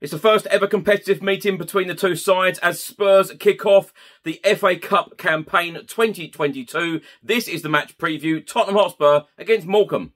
It's the first ever competitive meeting between the two sides as Spurs kick off the FA Cup campaign 2022. This is the match preview, Tottenham Hotspur against Morecambe.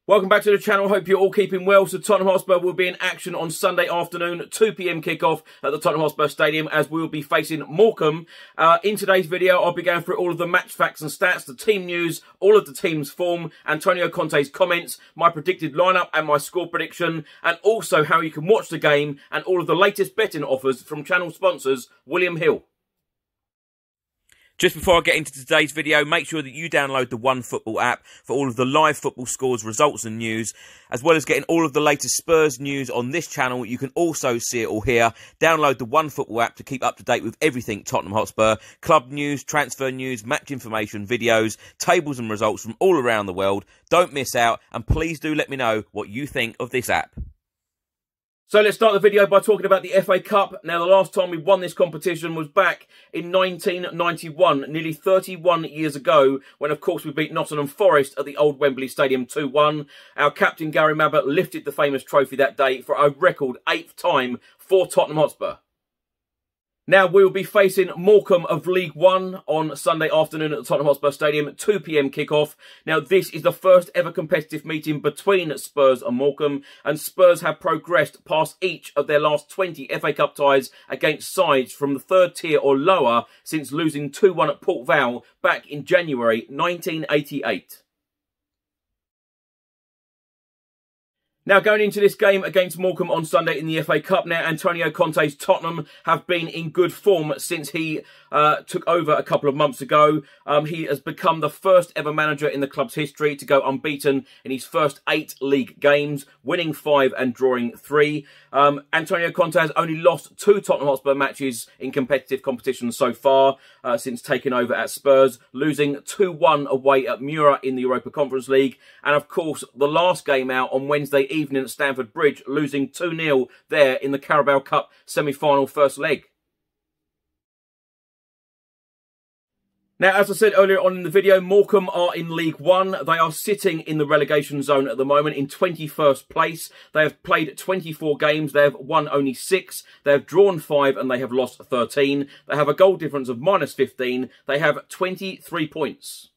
Welcome back to the channel. Hope you're all keeping well. So Tottenham Hotspur will be in action on Sunday afternoon, 2 PM kickoff at the Tottenham Hotspur Stadium as we will be facing Morecambe. In today's video, I'll be going through all of the match facts and stats, the team news, all of the team's form, Antonio Conte's comments, my predicted lineup and my score prediction, and also how you can watch the game and all of the latest betting offers from channel sponsors William Hill. Just before I get into today's video, make sure that you download the OneFootball app for all of the live football scores, results and news, as well as getting all of the latest Spurs news on this channel. You can also see it all here. Download the OneFootball app to keep up to date with everything Tottenham Hotspur, club news, transfer news, match information, videos, tables and results from all around the world. Don't miss out, and please do let me know what you think of this app. So let's start the video by talking about the FA Cup. Now, the last time we won this competition was back in 1991, nearly 31 years ago, when, of course, we beat Nottingham Forest at the old Wembley Stadium 2-1. Our captain, Gary Mabbutt, lifted the famous trophy that day for a record 8th time for Tottenham Hotspur. Now, we will be facing Morecambe of League One on Sunday afternoon at the Tottenham Hotspur Stadium, 2 PM kickoff. Now, this is the first ever competitive meeting between Spurs and Morecambe, and Spurs have progressed past each of their last 20 FA Cup ties against sides from the 3rd tier or lower since losing 2-1 at Port Vale back in January 1988. Now, going into this game against Morecambe on Sunday in the FA Cup, now Antonio Conte's Tottenham have been in good form since he took over a couple of months ago. He has become the first ever manager in the club's history to go unbeaten in his first 8 league games, winning 5 and drawing 3. Antonio Conte has only lost 2 Tottenham Hotspur matches in competitive competitions so far since taking over at Spurs, losing 2-1 away at Mura in the Europa Conference League. And of course, the last game out on Wednesday evening at Stamford Bridge, losing 2-0 there in the Carabao Cup semi-final first leg. Now, as I said earlier on in the video, Morecambe are in League One. They are sitting in the relegation zone at the moment in 21st place. They have played 24 games. They have won only 6. They have drawn 5 and they have lost 13. They have a goal difference of -15. They have 23 points.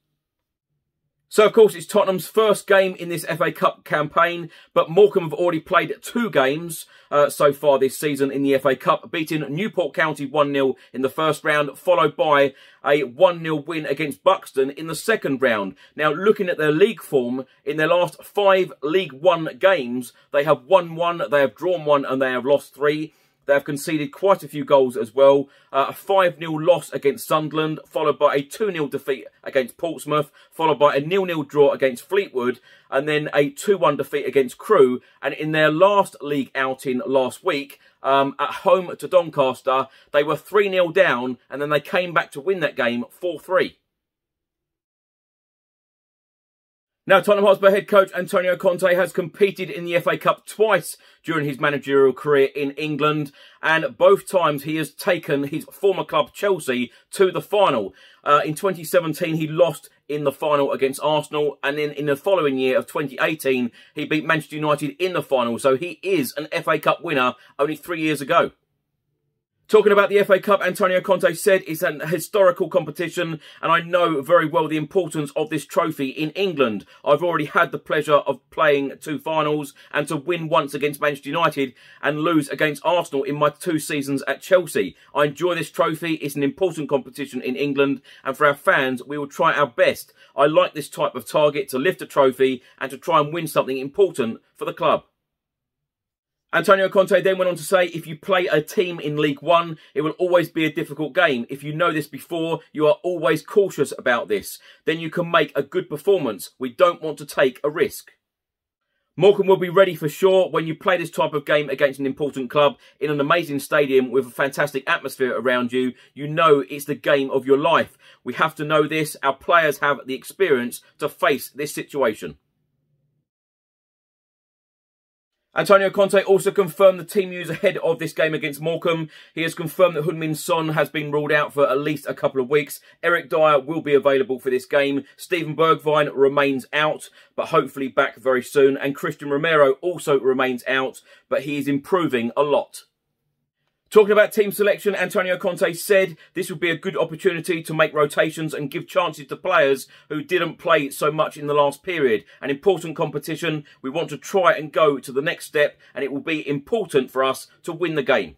So, of course, it's Tottenham's first game in this FA Cup campaign, but Morecambe have already played 2 games so far this season in the FA Cup, beating Newport County 1-0 in the first round, followed by a 1-0 win against Buxton in the second round. Now, looking at their league form, in their last 5 League One games, they have won 1, they have drawn 1, and they have lost 3. They have conceded quite a few goals as well. A 5-0 loss against Sunderland, followed by a 2-0 defeat against Portsmouth, followed by a 0-0 draw against Fleetwood, and then a 2-1 defeat against Crewe. And in their last league outing last week, at home to Doncaster, they were 3-0 down, and then they came back to win that game 4-3. Now, Tottenham Hotspur head coach Antonio Conte has competed in the FA Cup twice during his managerial career in England, and both times he has taken his former club Chelsea to the final. In 2017, he lost in the final against Arsenal, and then in the following year of 2018, he beat Manchester United in the final, so he is an FA Cup winner only 3 years ago. Talking about the FA Cup, Antonio Conte said it's an historical competition, and I know very well the importance of this trophy in England. I've already had the pleasure of playing 2 finals and to win once against Manchester United and lose against Arsenal in my 2 seasons at Chelsea. I enjoy this trophy. It's an important competition in England, and for our fans, we will try our best. I like this type of target, to lift a trophy and to try and win something important for the club. Antonio Conte then went on to say, if you play a team in League One, it will always be a difficult game. If you know this before, you are always cautious about this. Then you can make a good performance. We don't want to take a risk. Morecambe will be ready for sure. When you play this type of game against an important club in an amazing stadium with a fantastic atmosphere around you, you know it's the game of your life. We have to know this. Our players have the experience to face this situation. Antonio Conte also confirmed the team news ahead of this game against Morecambe. He has confirmed that Heung-min Son has been ruled out for at least a couple of weeks. Eric Dyer will be available for this game. Steven Bergwijn remains out, but hopefully back very soon. And Christian Romero also remains out, but he is improving a lot. Talking about team selection, Antonio Conte said this would be a good opportunity to make rotations and give chances to players who didn't play so much in the last period. An important competition. We want to try and go to the next step, and it will be important for us to win the game.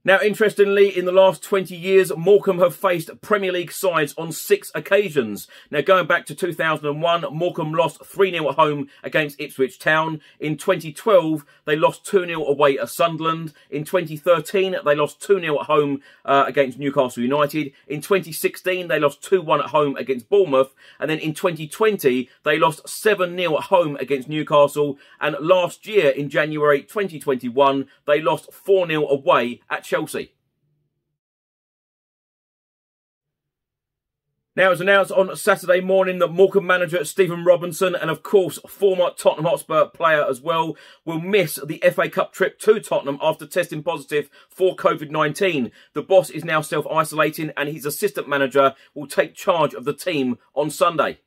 Now, interestingly, in the last 20 years, Morecambe have faced Premier League sides on 6 occasions. Now, going back to 2001, Morecambe lost 3-0 at home against Ipswich Town. In 2012, they lost 2-0 away at Sunderland. In 2013, they lost 2-0 at home against Newcastle United. In 2016, they lost 2-1 at home against Bournemouth. And then in 2020, they lost 7-0 at home against Newcastle. And last year, in January 2021, they lost 4-0 away at Chelsea. Now, it was announced on Saturday morning that Morecambe manager Stephen Robinson and, of course, former Tottenham Hotspur player as well, will miss the FA Cup trip to Tottenham after testing positive for COVID-19. The boss is now self-isolating and his assistant manager will take charge of the team on Sunday.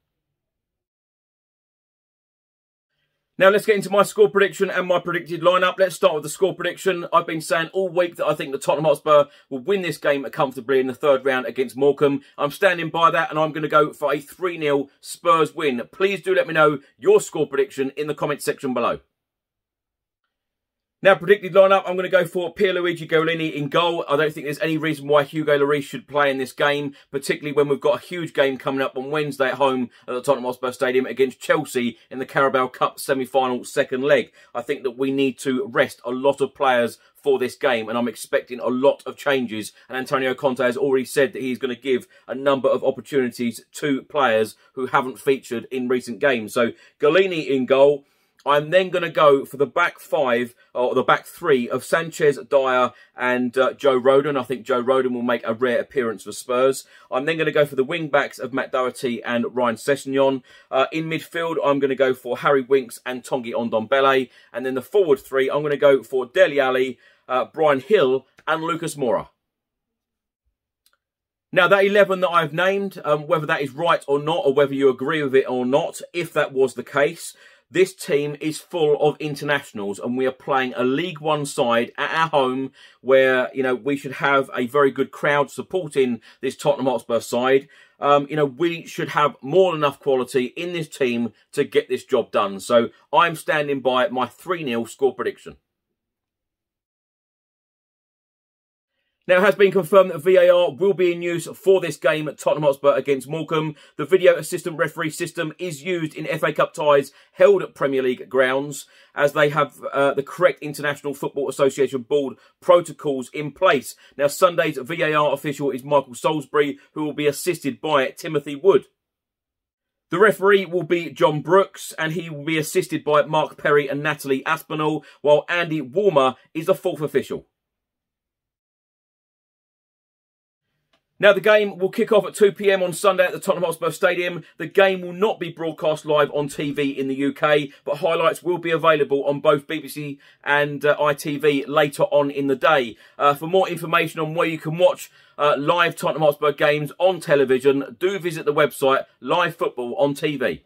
Now, let's get into my score prediction and my predicted lineup. Let's start with the score prediction. I've been saying all week that I think the Tottenham Hotspur will win this game comfortably in the third round against Morecambe. I'm standing by that, and I'm going to go for a 3-0 Spurs win. Please do let me know your score prediction in the comment section below. Now, predicted lineup, I'm going to go for Pierluigi Golini in goal. I don't think there's any reason why Hugo Lloris should play in this game, particularly when we've got a huge game coming up on Wednesday at home at the Tottenham Hotspur Stadium against Chelsea in the Carabao Cup semi-final second leg. I think that we need to rest a lot of players for this game, and I'm expecting a lot of changes. And Antonio Conte has already said that he's going to give a number of opportunities to players who haven't featured in recent games. So, Golini in goal. I'm then going to go for the back 5, or the back 3 of Sanchez, Dyer and Joe Rodon. I think Joe Rodon will make a rare appearance for Spurs. I'm then going to go for the wing-backs of Matt Doherty and Ryan Sessegnon. In midfield, I'm going to go for Harry Winks and Tanguy Ndombele. And then the forward 3, I'm going to go for Dele Alli, Brian Hill and Lucas Moura. Now, that 11 that I've named, whether that is right or not, or whether you agree with it or not, if that was the case, this team is full of internationals, and we are playing a League One side at our home where, you know, we should have a very good crowd supporting this Tottenham Hotspur side. You know, we should have more than enough quality in this team to get this job done. So I'm standing by my 3-0 score prediction. Now, it has been confirmed that VAR will be in use for this game at Tottenham Hotspur against Morecambe. The video assistant referee system is used in FA Cup ties held at Premier League grounds, as they have the correct International Football Association Board protocols in place. Now, Sunday's VAR official is Michael Salisbury, who will be assisted by Timothy Wood. The referee will be John Brooks, and he will be assisted by Mark Perry and Natalie Aspinall, while Andy Warmer is the 4th official. Now, the game will kick off at 2 p.m. on Sunday at the Tottenham Hotspur Stadium. The game will not be broadcast live on TV in the UK, but highlights will be available on both BBC and ITV later on in the day. For more information on where you can watch live Tottenham Hotspur games on television, do visit the website Live Football on TV.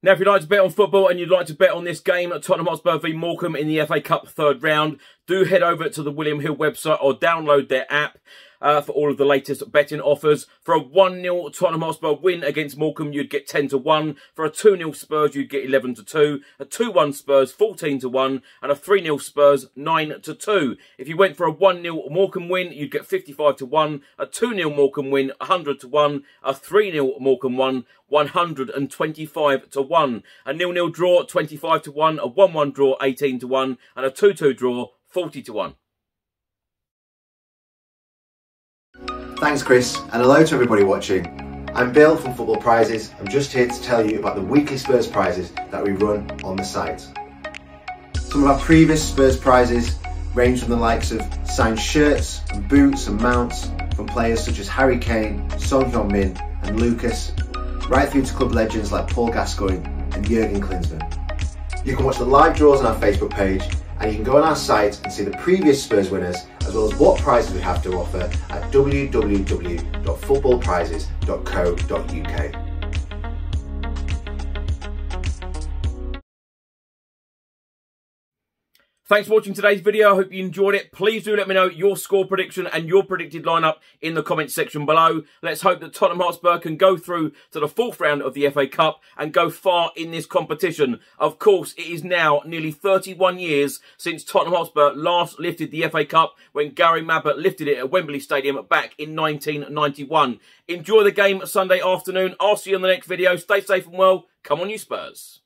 Now, if you'd like to bet on football and you'd like to bet on this game at Tottenham Hotspur v Morecambe in the FA Cup third round, do head over to the William Hill website or download their app for all of the latest betting offers. For a 1-0 Tottenham Hotspur win against Morecambe, you'd get 10-1. For a 2-0 Spurs, you'd get 11-2. A 2-1 Spurs, 14-1. And a 3-0 Spurs, 9-2. If you went for a 1-0 Morecambe win, you'd get 55-1. A 2-0 Morecambe win, 100-1. A 3-0 Morecambe win, 125-1. A 0-0 draw, 25-1. A 1-1 draw, 18-1. And a 2-2 draw, 40-1. Thanks Chris, and hello to everybody watching. I'm Bill from Football Prizes. I'm just here to tell you about the weekly Spurs prizes that we run on the site. Some of our previous Spurs prizes range from the likes of signed shirts and boots and mounts from players such as Harry Kane, Son Heung-min and Lucas, right through to club legends like Paul Gascoigne and Jurgen Klinsmann. You can watch the live draws on our Facebook page, and you can go on our site and see the previous Spurs winners as well as what prizes we have to offer at www.footballprizes.co.uk. Thanks for watching today's video. I hope you enjoyed it. Please do let me know your score prediction and your predicted lineup in the comments section below. Let's hope that Tottenham Hotspur can go through to the 4th round of the FA Cup and go far in this competition. Of course, it is now nearly 31 years since Tottenham Hotspur last lifted the FA Cup when Gary Mabbutt lifted it at Wembley Stadium back in 1991. Enjoy the game Sunday afternoon. I'll see you on the next video. Stay safe and well. Come on, you Spurs.